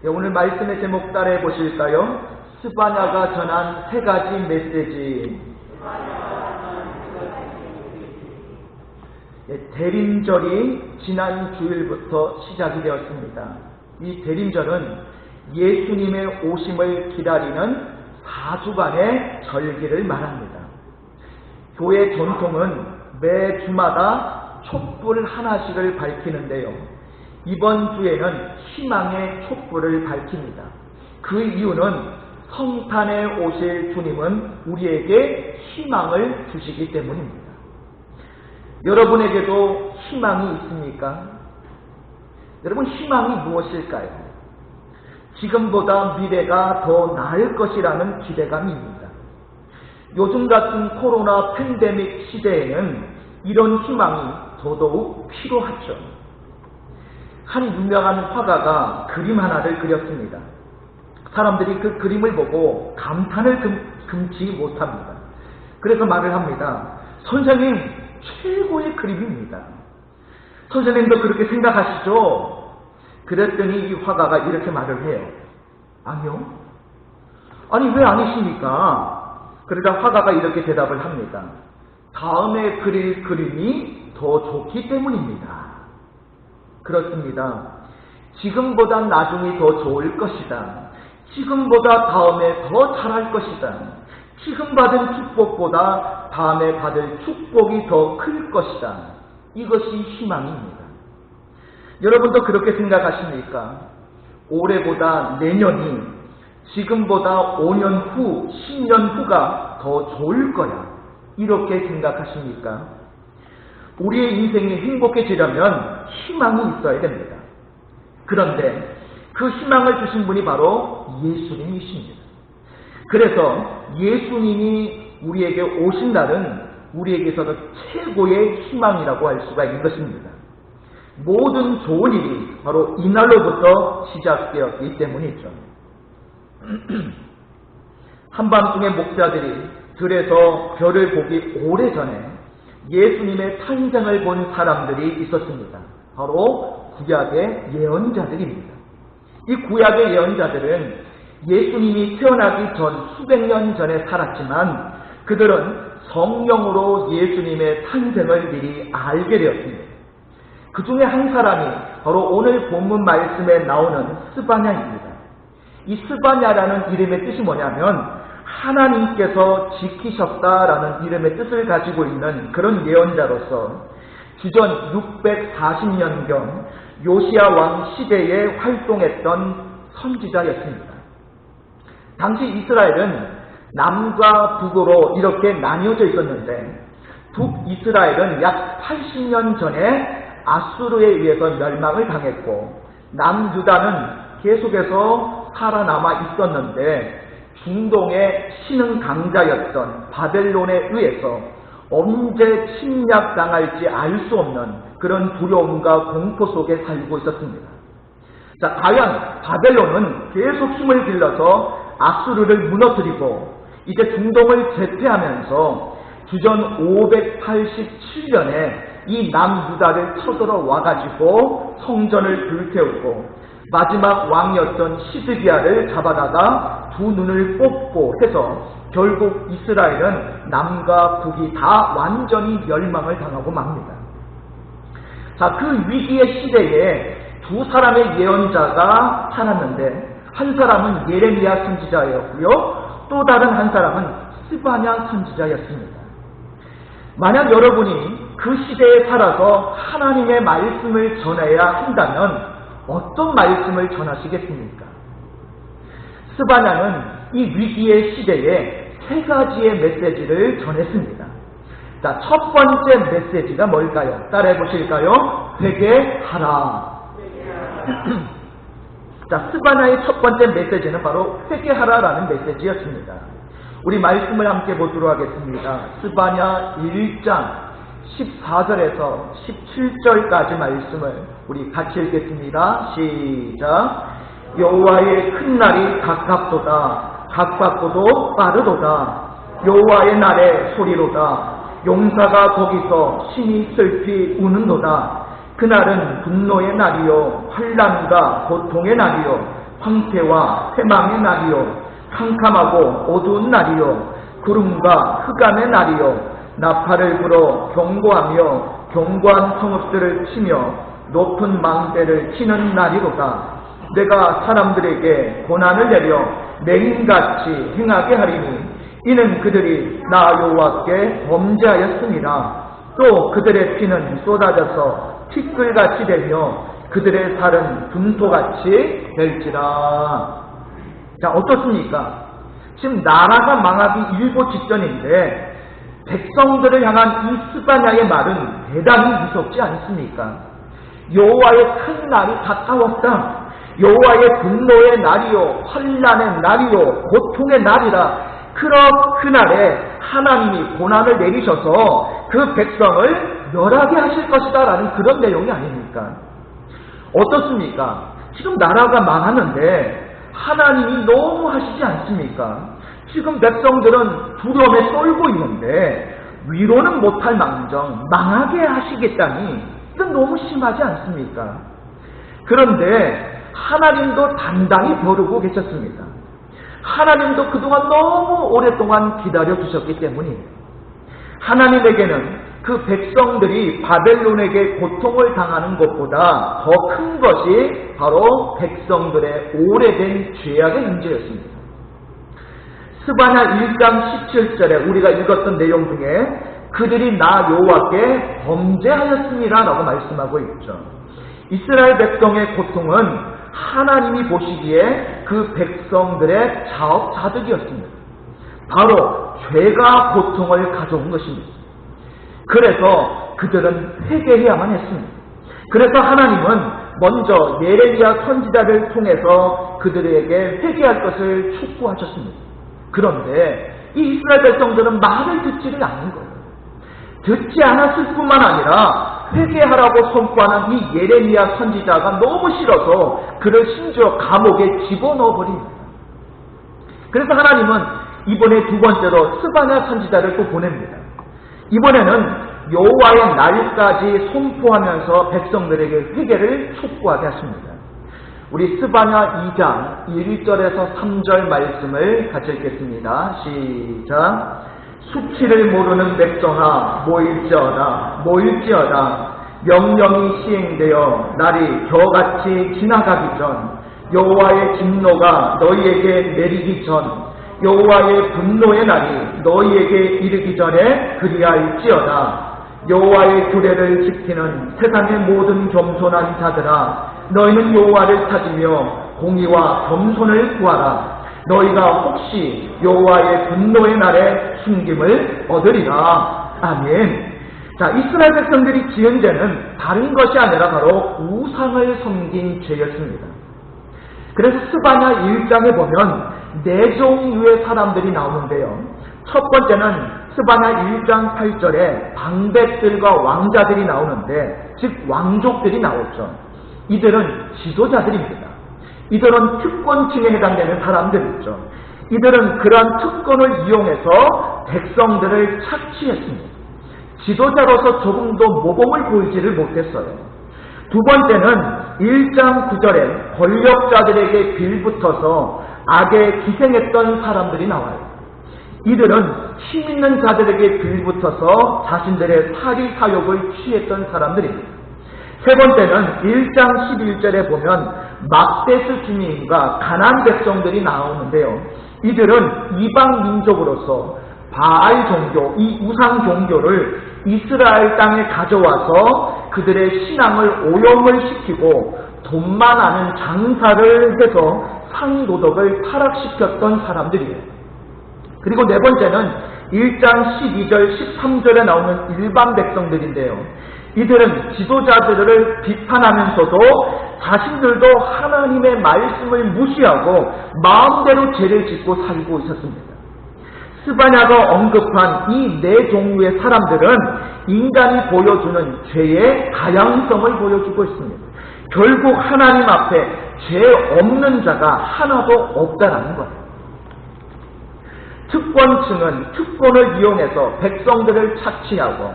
오늘 말씀의 제목 따라해 보실까요? 스바냐가 전한 세 가지 메시지. 대림절이 지난 주일부터 시작이 되었습니다. 이 대림절은 예수님의 오심을 기다리는 4주간의 절기를 말합니다. 교회 전통은 매 주마다 촛불 하나씩을 밝히는데요. 이번 주에는 희망의 촛불을 밝힙니다. 그 이유는 성탄에 오실 주님은 우리에게 희망을 주시기 때문입니다. 여러분에게도 희망이 있습니까? 여러분, 희망이 무엇일까요? 지금보다 미래가 더 나을 것이라는 기대감입니다. 요즘 같은 코로나 팬데믹 시대에는 이런 희망이 더더욱 필요하죠. 한 유명한 화가가 그림 하나를 그렸습니다. 사람들이 그 그림을 보고 감탄을 금치 못합니다. 그래서 말을 합니다. 선생님, 최고의 그림입니다. 선생님도 그렇게 생각하시죠? 그랬더니 이 화가가 이렇게 말을 해요. 아니요. 아니, 왜 아니십니까? 그러자 화가가 이렇게 대답을 합니다. 다음에 그릴 그림이 더 좋기 때문입니다. 그렇습니다. 지금보다 나중이 더 좋을 것이다. 지금보다 다음에 더 잘할 것이다. 지금 받은 축복보다 다음에 받을 축복이 더 클 것이다. 이것이 희망입니다. 여러분도 그렇게 생각하십니까? 올해보다 내년이 지금보다 5년 후, 10년 후가 더 좋을 거야. 이렇게 생각하십니까? 우리의 인생이 행복해지려면 희망이 있어야 됩니다. 그런데 그 희망을 주신 분이 바로 예수님이십니다. 그래서 예수님이 우리에게 오신 날은 우리에게서도 최고의 희망이라고 할 수가 있는 것입니다. 모든 좋은 일이 바로 이날로부터 시작되었기 때문이죠. 한밤중에 목자들이 들에서 별을 보기 오래전에 예수님의 탄생을 본 사람들이 있었습니다. 바로 구약의 예언자들입니다. 이 구약의 예언자들은 예수님이 태어나기 전 수백 년 전에 살았지만 그들은 성령으로 예수님의 탄생을 미리 알게 되었습니다. 그 중에 한 사람이 바로 오늘 본문 말씀에 나오는 스바냐입니다. 이 스바냐라는 이름의 뜻이 뭐냐면 하나님께서 지키셨다라는 이름의 뜻을 가지고 있는 그런 예언자로서 주전 640년경 요시야 왕 시대에 활동했던 선지자였습니다. 당시 이스라엘은 남과 북으로 이렇게 나뉘어져 있었는데 북이스라엘은 약 80년 전에 아수르에 의해서 멸망을 당했고 남유다는 계속해서 살아남아 있었는데 중동의 신흥 강자였던 바벨론에 의해서 언제 침략당할지 알 수 없는 그런 두려움과 공포 속에 살고 있었습니다. 자, 과연 바벨론은 계속 힘을 길러서 아수르를 무너뜨리고 이제 중동을 제패하면서 주전 587년에 이 남유다를 쳐들어와가지고 성전을 불태우고 마지막 왕이었던 시드기야를 잡아다가 두 눈을 뽑고 해서 결국 이스라엘은 남과 북이 다 완전히 멸망을 당하고 맙니다. 자, 그 위기의 시대에 두 사람의 예언자가 살았는데 한 사람은 예레미야 선지자였고요. 또 다른 한 사람은 스바냐 선지자였습니다. 만약 여러분이 그 시대에 살아서 하나님의 말씀을 전해야 한다면 어떤 말씀을 전하시겠습니까? 스바냐는 이 위기의 시대에 세 가지의 메시지를 전했습니다. 자, 첫 번째 메시지가 뭘까요? 따라해 보실까요? 회개하라. 자, 스바냐의 첫 번째 메시지는 바로 회개하라라는 메시지였습니다. 우리 말씀을 함께 보도록 하겠습니다. 스바냐 1장 14절에서 17절까지 말씀을 우리 같이 읽겠습니다. 시작. 여호와의 큰 날이 가깝고도 빠르도다. 여호와의 날의 소리로다. 용사가 거기서 심히 슬피 우는도다. 그날은 분노의 날이요 환난과 고통의 날이요 황폐와 패망의 날이요 캄캄하고 어두운 날이요 구름과 흑암의 날이요 나팔을 불어 경고하며 견고한 성읍들을 치며 높은 망대를 치는 날이로다. 내가 사람들에게 고난을 내려 맹인같이 행하게 하리니 이는 그들이 나 여호와께 범죄하였습니다. 또 그들의 피는 쏟아져서 티끌같이 되며 그들의 살은 분토같이 될지라. 자, 어떻습니까? 지금 나라가 망하기 일보 직전인데 백성들을 향한 이 스바냐의 말은 대단히 무섭지 않습니까? 여호와의 큰 날이 가까웠다. 여호와의 분노의 날이요 환난의 날이요 고통의 날이라. 그날에 하나님이 고난을 내리셔서 그 백성을 멸하게 하실 것이다 라는 그런 내용이 아닙니까? 어떻습니까? 지금 나라가 망하는데 하나님이 너무 하시지 않습니까? 지금 백성들은 두려움에 떨고 있는데 위로는 못할 망정 망하게 하시겠다니 이건 너무 심하지 않습니까? 그런데 하나님도 단단히 벼르고 계셨습니다. 하나님도 그동안 너무 오랫동안 기다려주셨기 때문입니다. 하나님에게는 그 백성들이 바벨론에게 고통을 당하는 것보다 더 큰 것이 바로 백성들의 오래된 죄악의 문제였습니다. 스바냐 1장 17절에 우리가 읽었던 내용 중에 그들이 나 여호와께 범죄하였습니다 라고 말씀하고 있죠. 이스라엘 백성의 고통은 하나님이 보시기에 그 백성들의 자업자득이었습니다. 바로 죄가 고통을 가져온 것입니다. 그래서 그들은 회개해야만 했습니다. 그래서 하나님은 먼저 예레미야 선지자를 통해서 그들에게 회개할 것을 촉구하셨습니다. 그런데 이 이스라엘 백성들은 말을 듣지를 않는 거예요. 듣지 않았을 뿐만 아니라 회개하라고 선포하는 이 예레미야 선지자가 너무 싫어서 그를 심지어 감옥에 집어넣어버립니다. 그래서 하나님은 이번에 두 번째로 스바냐 선지자를 또 보냅니다. 이번에는 여호와의 날까지 선포하면서 백성들에게 회개를 촉구하게 하십니다. 우리 스바냐 2장 1절에서 3절 말씀을 같이 읽겠습니다. 시작. 수치를 모르는 백성아 모일지어다. 명령이 시행되어 날이 겨같이 지나가기 전 여호와의 진노가 너희에게 내리기 전 여호와의 분노의 날이 너희에게 이르기 전에 그리할지어다. 여호와의 규례를 지키는 세상의 모든 겸손한 자들아 너희는 여호와를 찾으며 공의와 겸손을 구하라. 너희가 혹시 여호와의 분노의 날에 숨김을 얻으리라. 아멘. 자, 이스라엘 백성들이 지은 죄는 다른 것이 아니라 바로 우상을 섬긴 죄였습니다. 그래서 스바냐 1장에 보면 네 종류의 사람들이 나오는데요. 첫 번째는 스바냐 1장 8절에 방백들과 왕자들이 나오는데 즉 왕족들이 나오죠. 이들은 지도자들입니다. 이들은 특권층에 해당되는 사람들이죠. 이들은 그러한 특권을 이용해서 백성들을 착취했습니다. 지도자로서 조금도 모범을 보이지를 못했어요. 두 번째는 1장 9절에 권력자들에게 빌붙어서 악에 기생했던 사람들이 나와요. 이들은 힘있는 자들에게 빌붙어서 자신들의 사리 사욕을 취했던 사람들입니다. 세 번째는 1장 11절에 보면 막데스 주민과 가나안 백성들이 나오는데요. 이들은 이방 민족으로서 바알 종교, 이 우상 종교를 이스라엘 땅에 가져와서 그들의 신앙을 오염을 시키고 돈만 아는 장사를 해서 상도덕을 타락시켰던 사람들이에요. 그리고 네 번째는 1장 12절 13절에 나오는 일반 백성들인데요. 이들은 지도자들을 비판하면서도 자신들도 하나님의 말씀을 무시하고 마음대로 죄를 짓고 살고 있었습니다. 스바냐가 언급한 이 네 종류의 사람들은 인간이 보여주는 죄의 다양성을 보여주고 있습니다. 결국 하나님 앞에 죄 없는 자가 하나도 없다라는 거예요. 특권층은 특권을 이용해서 백성들을 착취하고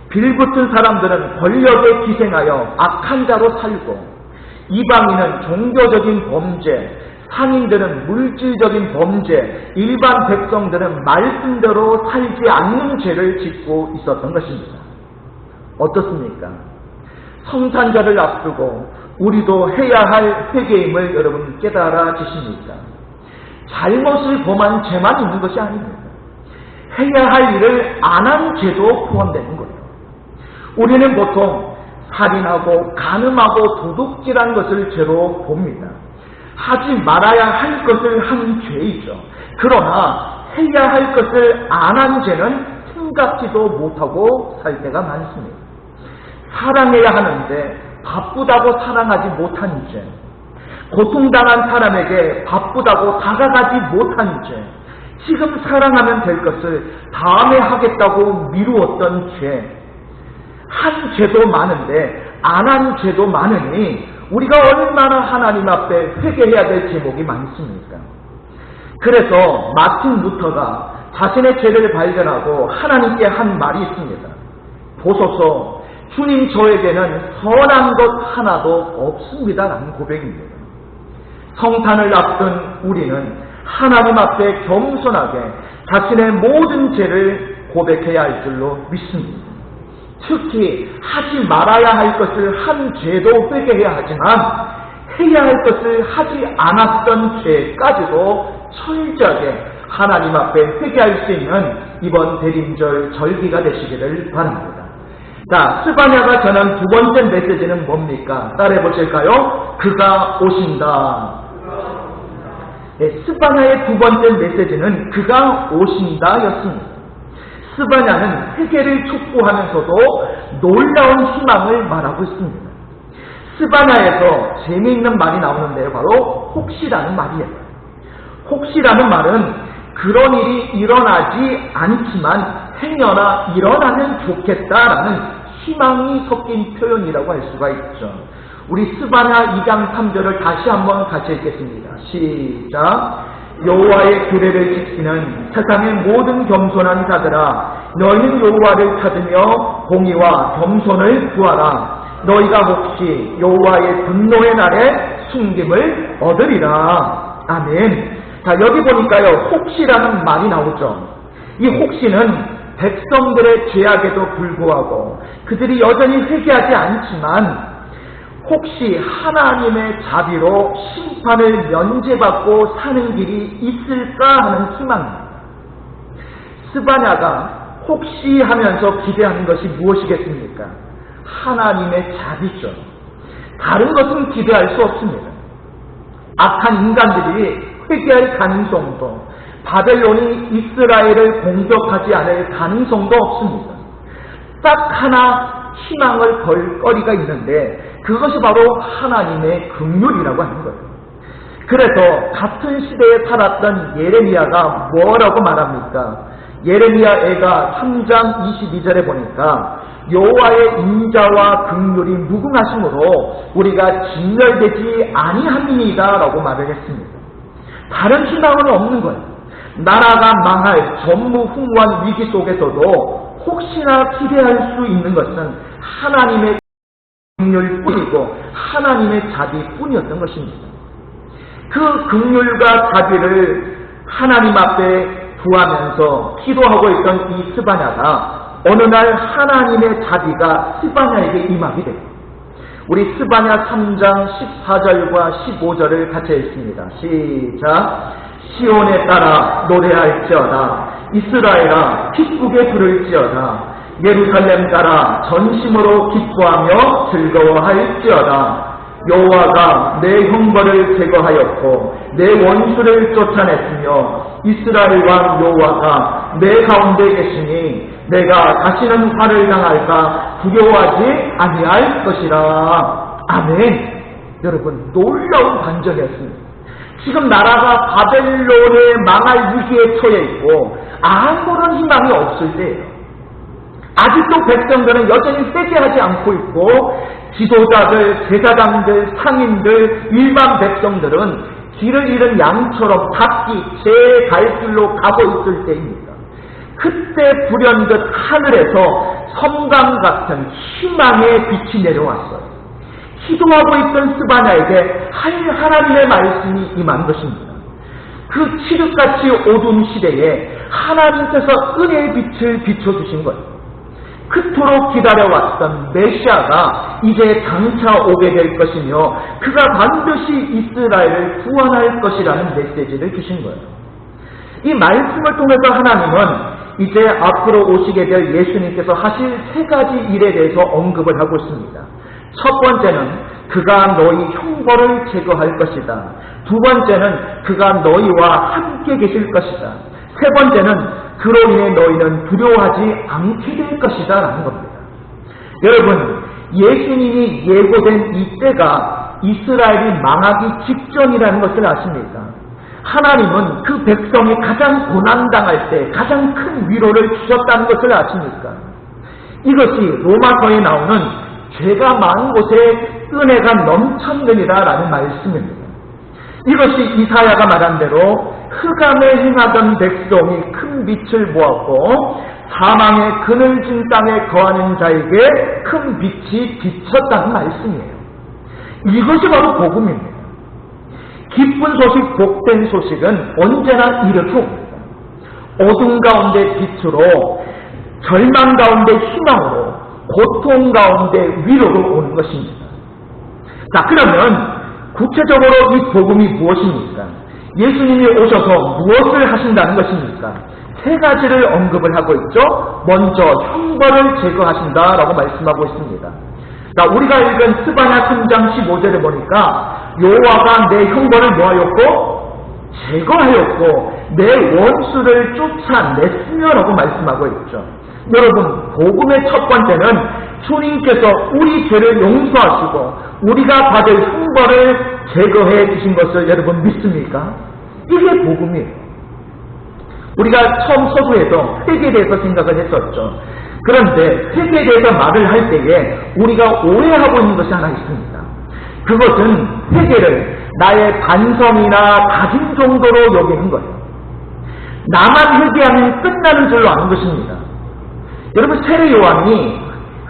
빌붙은 사람들은 권력에 기생하여 악한 자로 살고 이방인은 종교적인 범죄, 상인들은 물질적인 범죄, 일반 백성들은 말씀대로 살지 않는 죄를 짓고 있었던 것입니다. 어떻습니까? 성탄절을 앞두고 우리도 해야 할 회개임을 여러분 깨달아지십니까? 잘못을 범한 죄만 있는 것이 아닙니다. 해야 할 일을 안 한 죄도 포함되는 거예요. 우리는 보통 살인하고 간음하고 도둑질한 것을 죄로 봅니다. 하지 말아야 할 것을 한 죄이죠. 그러나 해야 할 것을 안 한 죄는 생각지도 못하고 살 때가 많습니다. 사랑해야 하는데 바쁘다고 사랑하지 못한 죄, 고통당한 사람에게 바쁘다고 다가가지 못한 죄, 지금 사랑하면 될 것을 다음에 하겠다고 미루었던 죄, 한 죄도 많은데 안 한 죄도 많으니 우리가 얼마나 하나님 앞에 회개해야 될 제목이 많습니까? 그래서 마틴 루터가 자신의 죄를 발견하고 하나님께 한 말이 있습니다. 보소서, 주님 저에게는 선한 것 하나도 없습니다라는 고백입니다. 성탄을 앞둔 우리는 하나님 앞에 겸손하게 자신의 모든 죄를 고백해야 할 줄로 믿습니다. 특히 하지 말아야 할 것을 한 죄도 회개해야 하지만 해야 할 것을 하지 않았던 죄까지도 철저하게 하나님 앞에 회개할 수 있는 이번 대림절 절기가 되시기를 바랍니다. 자, 스바냐가 전한 두 번째 메시지는 뭡니까? 따라해 보실까요? 그가 오신다. 네, 스바냐의 두 번째 메시지는 그가 오신다였습니다. 스바냐는 회개를 촉구하면서도 놀라운 희망을 말하고 있습니다. 스바냐에서 재미있는 말이 나오는데요. 바로 혹시라는 말이에요. 혹시라는 말은 그런 일이 일어나지 않지만 행여나 일어나면 좋겠다라는 희망이 섞인 표현이라고 할 수가 있죠. 우리 스바냐 2장 3절을 다시 한번 같이 읽겠습니다. 시작. 여호와의 규례를 지키는 세상의 모든 겸손한 자들아, 너희는 여호와를 찾으며 공의와 겸손을 구하라. 너희가 혹시 여호와의 분노의 날에 숨김을 얻으리라. 아멘. 자, 여기 보니까요, 혹시라는 말이 나오죠. 이 혹시는 백성들의 죄악에도 불구하고 그들이 여전히 회개하지 않지만 혹시 하나님의 자비로 심판을 면제받고 사는 길이 있을까 하는 희망입니다. 스바냐가 혹시 하면서 기대하는 것이 무엇이겠습니까? 하나님의 자비죠. 다른 것은 기대할 수 없습니다. 악한 인간들이 회개할 가능성도, 바벨론이 이스라엘을 공격하지 않을 가능성도 없습니다. 딱 하나 희망을 걸 거리가 있는데 그것이 바로 하나님의 긍휼이라고 하는 거예요. 그래서 같은 시대에 살았던 예레미야가 뭐라고 말합니까? 예레미야애가 3장 22절에 보니까 여호와의 인자와 긍휼이 무궁하심으로 우리가 진멸되지 아니함이니이다 라고 말을 했습니다. 다른 희망은 없는 거예요. 나라가 망할 전무후무한 위기 속에서도 혹시나 기대할 수 있는 것은 하나님의 긍휼뿐이고 하나님의 자비뿐이었던 것입니다. 그 긍휼과 자비를 하나님 앞에 구하면서 기도하고 있던 이 스바냐가 어느 날 하나님의 자비가 스바냐에게 임하게 됩니다. 우리 스바냐 3장 14절과 15절을 같이 읽습니다. 시작. 시온에 따라 노래할지어다. 이스라엘아 기쁘게 부를지어다. 예루살렘 따라 전심으로 기뻐하며 즐거워할지어다. 여호와가 내 형벌을 제거하였고 내 원수를 쫓아냈으며 이스라엘 왕 여호와가 내 가운데 계시니 내가 다시는 화를 당할까 두려워하지 아니할 것이라. 아멘. 여러분, 놀라운 반전이었습니다. 지금 나라가 바벨론의 망할 위기에 처해 있고 아무런 희망이 없을 때예요. 아직도 백성들은 여전히 회개하지 않고 있고 지도자들, 제사장들, 상인들, 일반 백성들은 길을 잃은 양처럼 각기 제 갈 길로 가고 있을 때입니다. 그때 불현듯 하늘에서 섬광 같은 희망의 빛이 내려왔어요. 기도하고 있던 스바냐에게 하나님의 말씀이 임한 것입니다. 그 칠흑같이 어두운 시대에 하나님께서 은혜의 빛을 비춰주신 거예요. 그토록 기다려왔던 메시아가 이제 장차 오게 될 것이며 그가 반드시 이스라엘을 구원할 것이라는 메시지를 주신 거예요. 이 말씀을 통해서 하나님은 이제 앞으로 오시게 될 예수님께서 하실 세 가지 일에 대해서 언급을 하고 있습니다. 첫 번째는 그가 너희 형벌을 제거할 것이다. 두 번째는 그가 너희와 함께 계실 것이다. 세 번째는 그로 인해 너희는 두려워하지 않게 될 것이다 라는 겁니다. 여러분, 예수님이 예고된 이때가 이스라엘이 망하기 직전이라는 것을 아십니까? 하나님은 그 백성이 가장 고난당할 때 가장 큰 위로를 주셨다는 것을 아십니까? 이것이 로마서에 나오는 죄가 많은 곳에 은혜가 넘쳤느니라 라는 말씀입니다. 이것이 이사야가 말한 대로 흑암에 행하던 백성이 큰 빛을 보았고 사망의 그늘진 땅에 거하는 자에게 큰 빛이 비쳤다는 말씀이에요. 이것이 바로 복음입니다. 기쁜 소식, 복된 소식은 언제나 이렇게 옵니다. 어둠 가운데 빛으로, 절망 가운데 희망으로, 고통 가운데 위로로 오는 것입니다. 자, 그러면 구체적으로 이 복음이 무엇입니까? 예수님이 오셔서 무엇을 하신다는 것입니까? 세 가지를 언급을 하고 있죠. 먼저 형벌을 제거하신다라고 말씀하고 있습니다. 자, 우리가 읽은 스바냐 3장 15절에 보니까 여호와가 내 형벌을 뭐하였고? 제거하였고 내 원수를 쫓아냈으며라고 말씀하고 있죠. 여러분, 복음의 첫 번째는 주님께서 우리 죄를 용서하시고 우리가 받을 형벌을 제거해 주신 것을 여러분 믿습니까? 이게 복음이에요. 우리가 처음 서두에서 회개에 대해서 생각을 했었죠. 그런데 회개에 대해서 말을 할 때에 우리가 오해하고 있는 것이 하나 있습니다. 그것은 회개를 나의 반성이나 다짐 정도로 여기는 거예요. 나만 회개하면 끝나는 줄로 아는 것입니다. 여러분, 세례 요한이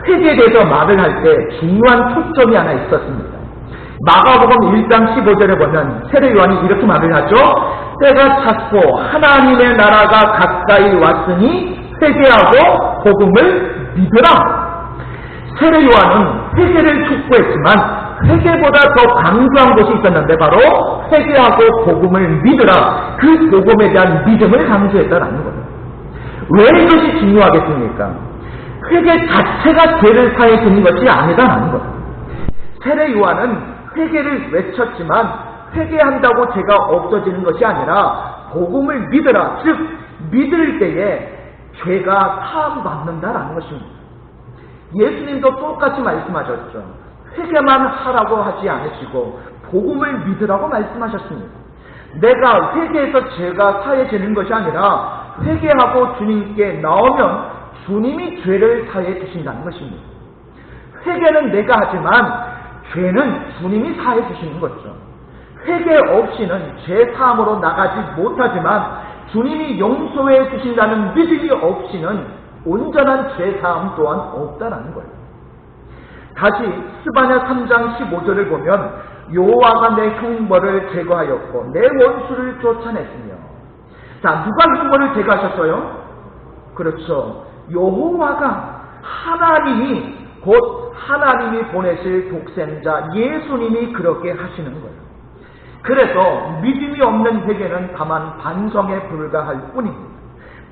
회개에 대해서 말을 할 때 중요한 초점이 하나 있었습니다. 마가복음 1장 15절에 보면 세례 요한이 이렇게 말을 하죠. 때가 찼고 하나님의 나라가 가까이 왔으니 회개하고 복음을 믿으라. 세례 요한은 회개를 촉구했지만 회개보다 더 강조한 것이 있었는데 바로 회개하고 복음을 믿으라. 그 복음에 대한 믿음을 강조했다라는 거예요. 왜 이것이 중요하겠습니까? 회개 자체가 죄를 사해 주는 것이 아니다라는 거예요. 세례 요한은 회개를 외쳤지만 회개한다고 죄가 없어지는 것이 아니라 복음을 믿으라. 즉 믿을 때에 죄가 사함받는다라는 것입니다. 예수님도 똑같이 말씀하셨죠. 회개만 하라고 하지 않으시고 복음을 믿으라고 말씀하셨습니다. 내가 회개해서 죄가 사해지는 것이 아니라 회개하고 주님께 나오면 주님이 죄를 사해 주신다는 것입니다. 회개는 내가 하지만 죄는 주님이 사해 주시는 거죠. 회개 없이는 죄 사함으로 나가지 못하지만 주님이 용서해 주신다는 믿음이 없이는 온전한 죄 사함 또한 없다라는 거예요. 다시 스바냐 3장 15절을 보면 여호와가 내 형벌을 제거하였고 내 원수를 쫓아냈으며. 자, 누가 형벌을 제거하셨어요? 그렇죠. 여호와가, 하나님이, 곧 하나님이 보내실 독생자 예수님이 그렇게 하시는 거예요. 그래서 믿음이 없는 회개는 다만 반성에 불과할 뿐입니다.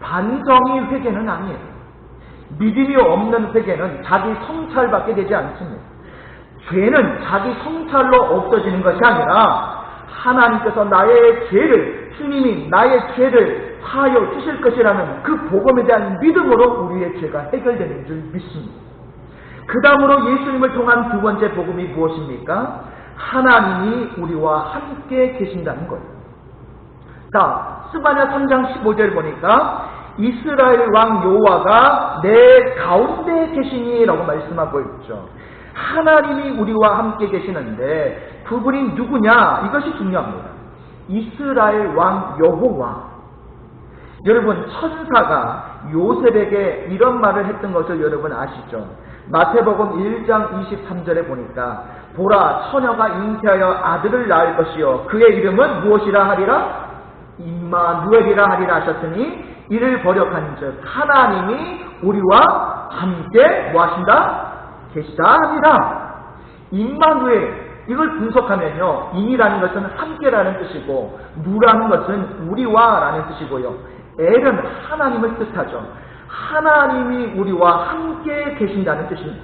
반성이 회개는 아니에요. 믿음이 없는 회개는 자기 성찰밖에 되지 않습니다. 죄는 자기 성찰로 없어지는 것이 아니라 하나님께서 나의 죄를, 주님이 나의 죄를 사하여 주실 것이라는 그 복음에 대한 믿음으로 우리의 죄가 해결되는 줄 믿습니다. 그 다음으로 예수님을 통한 두 번째 복음이 무엇입니까? 하나님이 우리와 함께 계신다는 거예요. 자, 스바냐 3장 15절 보니까 이스라엘 왕 여호와가 내 가운데 계시니 라고 말씀하고 있죠. 하나님이 우리와 함께 계시는데 그분이 누구냐? 이것이 중요합니다. 이스라엘 왕 여호와. 여러분, 천사가 요셉에게 이런 말을 했던 것을 여러분 아시죠? 마태복음 1장 23절에 보니까 보라 처녀가 잉태하여 아들을 낳을 것이요 그의 이름은 무엇이라 하리라? 임마누엘이라 하리라 하셨으니 이를 번역한즉 하나님이 우리와 함께 뭐하신다? 계시다 하니라. 임마누엘, 이걸 분석하면요, 임이라는 것은 함께라는 뜻이고 누라는 것은 우리와 라는 뜻이고요, 엘은 하나님을 뜻하죠. 하나님이 우리와 함께 계신다는 뜻입니다.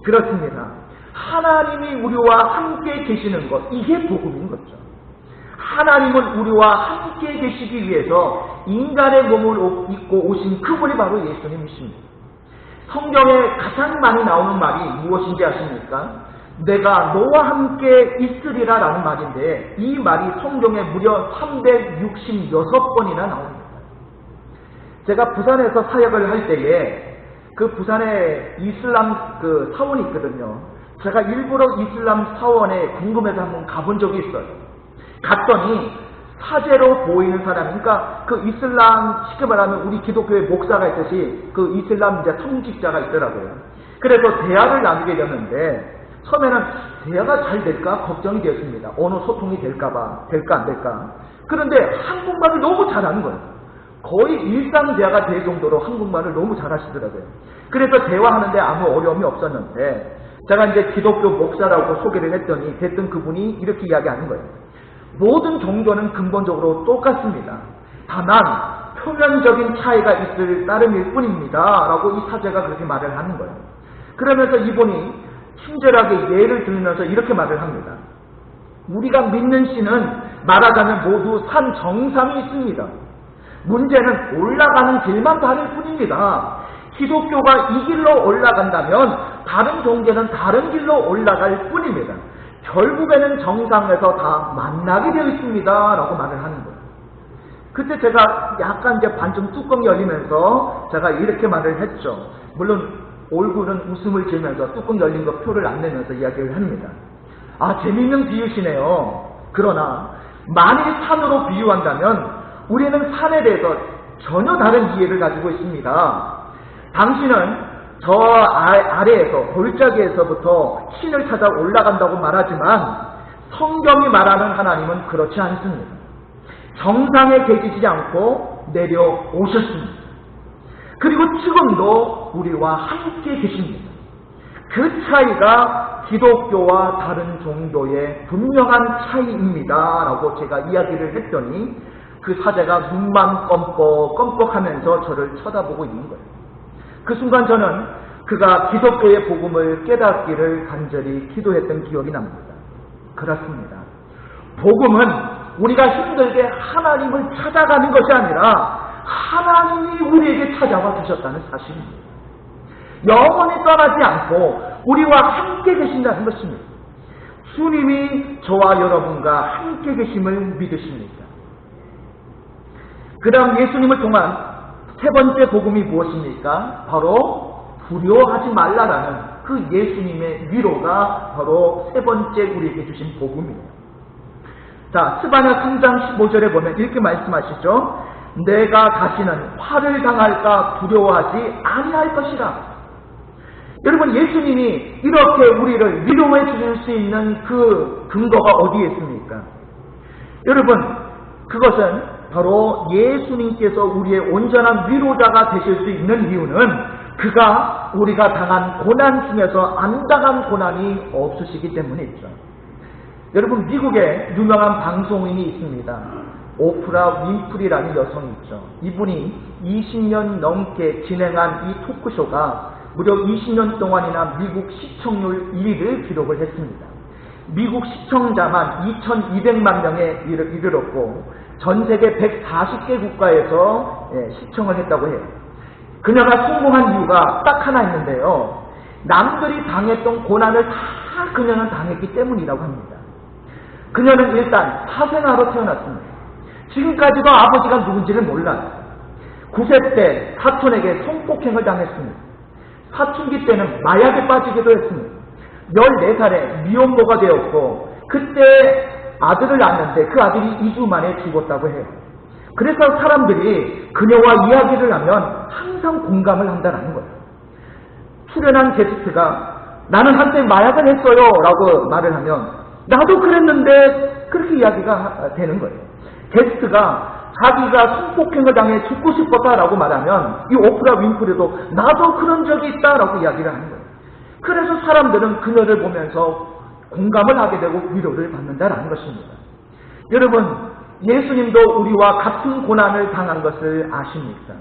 그렇습니다. 하나님이 우리와 함께 계시는 것, 이게 복음인 거죠. 하나님은 우리와 함께 계시기 위해서 인간의 몸을 입고 오신 그분이 바로 예수님이십니다. 성경에 가장 많이 나오는 말이 무엇인지 아십니까? 내가 너와 함께 있으리라 라는 말인데, 이 말이 성경에 무려 366번이나 나옵니다. 제가 부산에서 사역을 할 때에 그 부산에 이슬람 그 사원이 있거든요. 제가 일부러 이슬람 사원에 궁금해서 한번 가본 적이 있어요. 갔더니 사제로 보이는 사람, 그러니까 그 이슬람 쉽게 말하면 우리 기독교의 목사가 있듯이 그 이슬람 이제 통직자가 있더라고요. 그래서 대화를 나누게 되었는데 처음에는 대화가 잘 될까 걱정이 되었습니다. 언어 소통이 될까 안 될까. 그런데 한국말을 너무 잘하는 거예요. 거의 일상 대화가 될 정도로 한국말을 너무 잘하시더라고요. 그래서 대화하는데 아무 어려움이 없었는데 제가 이제 기독교 목사라고 소개를 했더니 됐든 그분이 이렇게 이야기하는 거예요. 모든 종교는 근본적으로 똑같습니다. 다만 표면적인 차이가 있을 따름일 뿐입니다. 라고 이 사제가 그렇게 말을 하는 거예요. 그러면서 이분이 친절하게 예를 들면서 이렇게 말을 합니다. 우리가 믿는 신은 말하자면 모두 산 정상이 있습니다. 문제는 올라가는 길만 다를 뿐입니다. 기독교가 이 길로 올라간다면 다른 종교는 다른 길로 올라갈 뿐입니다. 결국에는 정상에서 다 만나게 되어 있습니다. 라고 말을 하는 거예요. 그때 제가 약간 이제 반쯤 뚜껑이 열리면서 제가 이렇게 말을 했죠. 물론 얼굴은 웃음을 지으면서 뚜껑 열린 거 표를 안 내면서 이야기를 합니다. 아, 재미있는 비유시네요. 그러나 만일 산으로 비유한다면 우리는 산에 대해서 전혀 다른 이해를 가지고 있습니다. 당신은 저 아래에서 골짜기에서부터 신을 찾아 올라간다고 말하지만 성경이 말하는 하나님은 그렇지 않습니다. 정상에 계시지 않고 내려오셨습니다. 그리고 지금도 우리와 함께 계십니다. 그 차이가 기독교와 다른 종교의 분명한 차이입니다. 라고 제가 이야기를 했더니 그 사제가 눈만 껌뻑껌뻑하면서 저를 쳐다보고 있는 거예요. 그 순간 저는 그가 기독교의 복음을 깨닫기를 간절히 기도했던 기억이 납니다. 그렇습니다. 복음은 우리가 힘들게 하나님을 찾아가는 것이 아니라 하나님이 우리에게 찾아와 주셨다는 사실입니다. 영원히 떠나지 않고 우리와 함께 계신다는 것입니다. 주님이 저와 여러분과 함께 계심을 믿으십니까? 그 다음 예수님을 통한 세 번째 복음이 무엇입니까? 바로 두려워하지 말라라는 그 예수님의 위로가 바로 세 번째 우리에게 주신 복음이에요. 자, 스바냐 3장 15절에 보면 이렇게 말씀하시죠. 내가 다시는 화를 당할까 두려워하지 아니할 것이라. 여러분, 예수님이 이렇게 우리를 위로해 주실 수 있는 그 근거가 어디에 있습니까? 여러분, 그것은 바로 예수님께서 우리의 온전한 위로자가 되실 수 있는 이유는 그가 우리가 당한 고난 중에서 안 당한 고난이 없으시기 때문이죠. 여러분, 미국에 유명한 방송인이 있습니다. 오프라 윈프리라는 여성이 있죠. 이분이 20년 넘게 진행한 이 토크쇼가 무려 20년 동안이나 미국 시청률 1위를 기록을 했습니다. 미국 시청자만 2200만 명에 이르렀고 전 세계 140개 국가에서 시청을 했다고 해요. 그녀가 성공한 이유가 딱 하나 있는데요. 남들이 당했던 고난을 다 그녀는 당했기 때문이라고 합니다. 그녀는 일단 사생아로 태어났습니다. 지금까지도 아버지가 누군지를 몰라요. 9세 때 사촌에게 성폭행을 당했습니다. 사춘기 때는 마약에 빠지기도 했습니다. 14살에 미혼모가 되었고 그때 아들을 낳았는데 그 아들이 2주 만에 죽었다고 해요. 그래서 사람들이 그녀와 이야기를 하면 항상 공감을 한다는 거예요. 출연한 게스트가 나는 한때 마약을 했어요 라고 말을 하면 나도 그랬는데 그렇게 이야기가 되는 거예요. 게스트가 자기가 성폭행을 당해 죽고 싶었다라고 말하면 이 오프라 윈프리도 나도 그런 적이 있다라고 이야기를 하는 거예요. 그래서 사람들은 그녀를 보면서 공감을 하게 되고 위로를 받는다라는 것입니다. 여러분, 예수님도 우리와 같은 고난을 당한 것을 아십니까?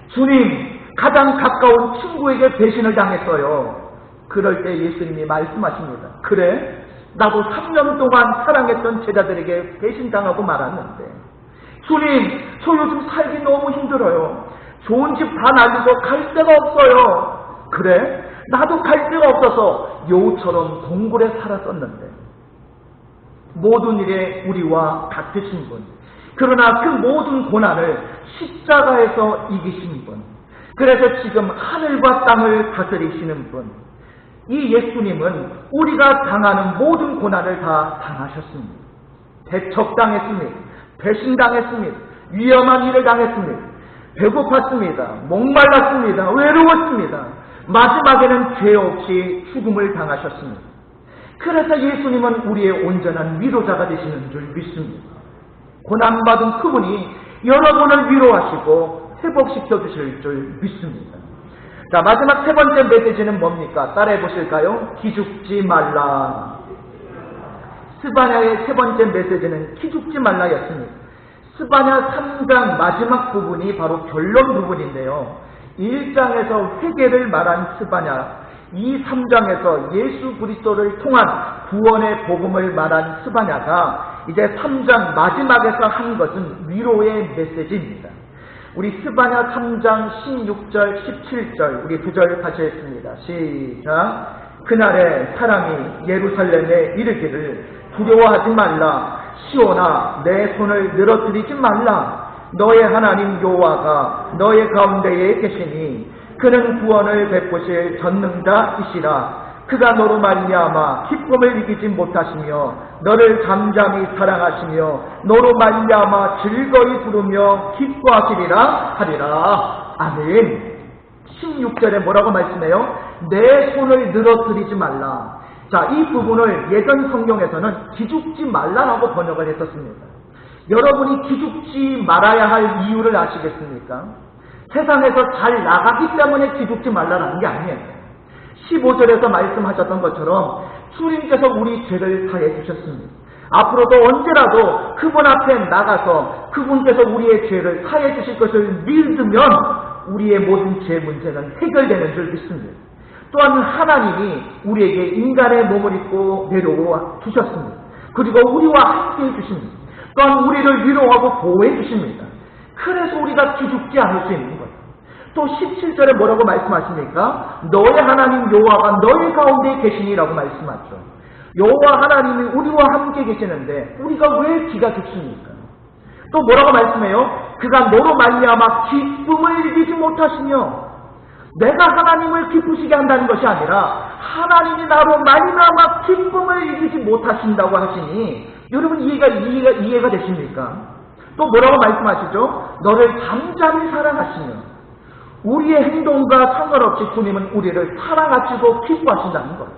주님, 가장 가까운 친구에게 배신을 당했어요. 그럴 때 예수님이 말씀하십니다. 그래? 나도 3년 동안 사랑했던 제자들에게 배신당하고 말았는데 주님, 저 요즘 살기 너무 힘들어요. 좋은 집 다 날리고 갈 데가 없어요. 그래? 나도 갈 데가 없어서 여우처럼 동굴에 살았었는데 모든 일에 우리와 같으신 분, 그러나 그 모든 고난을 십자가에서 이기신 분, 그래서 지금 하늘과 땅을 다스리시는 분, 이 예수님은 우리가 당하는 모든 고난을 다 당하셨습니다. 배척당했습니다. 배신당했습니다. 위험한 일을 당했습니다. 배고팠습니다. 목말랐습니다. 외로웠습니다. 마지막에는 죄 없이 죽음을 당하셨습니다. 그래서 예수님은 우리의 온전한 위로자가 되시는 줄 믿습니다. 고난받은 그분이 여러분을 위로하시고 회복시켜 주실 줄 믿습니다. 자, 마지막 세 번째 메시지는 뭡니까? 따라해 보실까요? 기죽지 말라. 스바냐의 세 번째 메시지는 기죽지 말라였습니다. 스바냐 3장 마지막 부분이 바로 결론 부분인데요. 1장에서 회개를 말한 스바냐, 이 3장에서 예수 그리스도를 통한 구원의 복음을 말한 스바냐가 이제 3장 마지막에서 한 것은 위로의 메시지입니다. 우리 스바냐 3장 16절 17절 우리 2절 같이 했습니다. 시작. 그날에 사람이 예루살렘에 이르기를 두려워하지 말라. 시온아 내 손을 늘어뜨리지 말라. 너의 하나님 여호와가 너의 가운데에 계시니 그는 구원을 베푸실 전능자이시라. 그가 너로 말미암아 기쁨을 이기지 못하시며 너를 잠잠히 사랑하시며 너로 말미암아 즐거이 부르며 기뻐하시리라 하리라. 아멘. 16절에 뭐라고 말씀해요? 내 손을 늘어뜨리지 말라. 자, 이 부분을 예전 성경에서는 기죽지 말라라고 번역을 했었습니다. 여러분이 기죽지 말아야 할 이유를 아시겠습니까? 세상에서 잘 나가기 때문에 기죽지 말라라는 게 아니에요. 15절에서 말씀하셨던 것처럼 주님께서 우리 죄를 사해 주셨습니다. 앞으로도 언제라도 그분 앞에 나가서 그분께서 우리의 죄를 사해 주실 것을 믿으면 우리의 모든 죄 문제는 해결되는 줄 믿습니다. 또한 하나님이 우리에게 인간의 몸을 입고 내려와 주셨습니다. 그리고 우리와 함께 해주십니다. 또한 우리를 위로하고 보호해 주십니다. 그래서 우리가 기죽지 않을 수 있는 거예요. 또 17절에 뭐라고 말씀하십니까? 너의 하나님 여호와가 너희 가운데 계시니라고 말씀하죠. 여호와 하나님이 우리와 함께 계시는데 우리가 왜 기가 죽습니까? 또 뭐라고 말씀해요? 그가 너로 말미암아 기쁨을 이기지 못하시며, 내가 하나님을 기쁘시게 한다는 것이 아니라 하나님이 나로 말미암아 기쁨을 이기지 못하신다고 하시니 여러분 이해가 되십니까? 또 뭐라고 말씀하시죠? 너를 잠잠히 사랑하시며, 우리의 행동과 상관없이 주님은 우리를 사랑하시고 기뻐하신다는 거예요.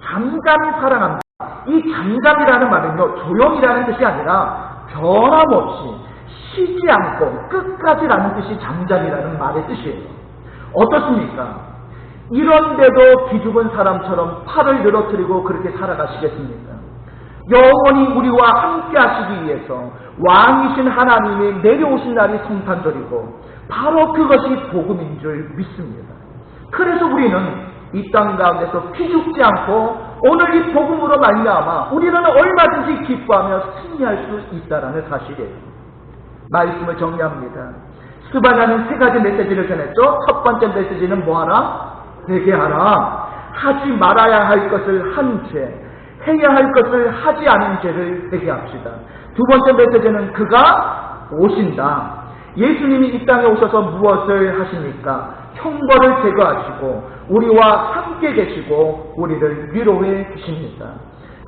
잠잠히 사랑합니다. 이 잠잠이라는 말은요, 조용이라는 뜻이 아니라 변함없이 쉬지 않고 끝까지라는 뜻이 잠잠이라는 말의 뜻이에요. 어떻습니까? 이런데도 기죽은 사람처럼 팔을 늘어뜨리고 그렇게 살아가시겠습니까? 영원히 우리와 함께 하시기 위해서 왕이신 하나님이 내려오신 날이 성탄절이고 바로 그것이 복음인 줄 믿습니다. 그래서 우리는 이 땅 가운데서 기죽지 않고 오늘 이 복음으로 말미암아 우리는 얼마든지 기뻐하며 승리할 수 있다라는 사실이에요. 말씀을 정리합니다. 스바냐는 세 가지 메시지를 전했죠. 첫 번째 메시지는 뭐하라? 회개하라. 하지 말아야 할 것을 한 죄, 해야 할 것을 하지 않은 죄를 회개합시다. 두 번째 메시지는 그가 오신다. 예수님이 이 땅에 오셔서 무엇을 하십니까? 형벌을 제거하시고 우리와 함께 계시고 우리를 위로해 주십니다.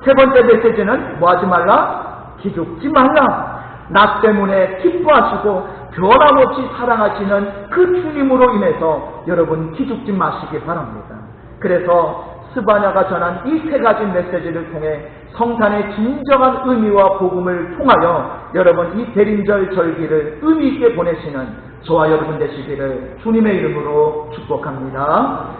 세 번째 메시지는 뭐 하지 말라? 기죽지 말라. 나 때문에 기뻐하시고 변함없이 사랑하시는 그 주님으로 인해서 여러분 기죽지 마시기 바랍니다. 그래서 스바냐가 전한 이 세 가지 메시지를 통해 성탄의 진정한 의미와 복음을 통하여 여러분 이 대림절 절기를 의미 있게 보내시는 저와 여러분 되시기를 주님의 이름으로 축복합니다.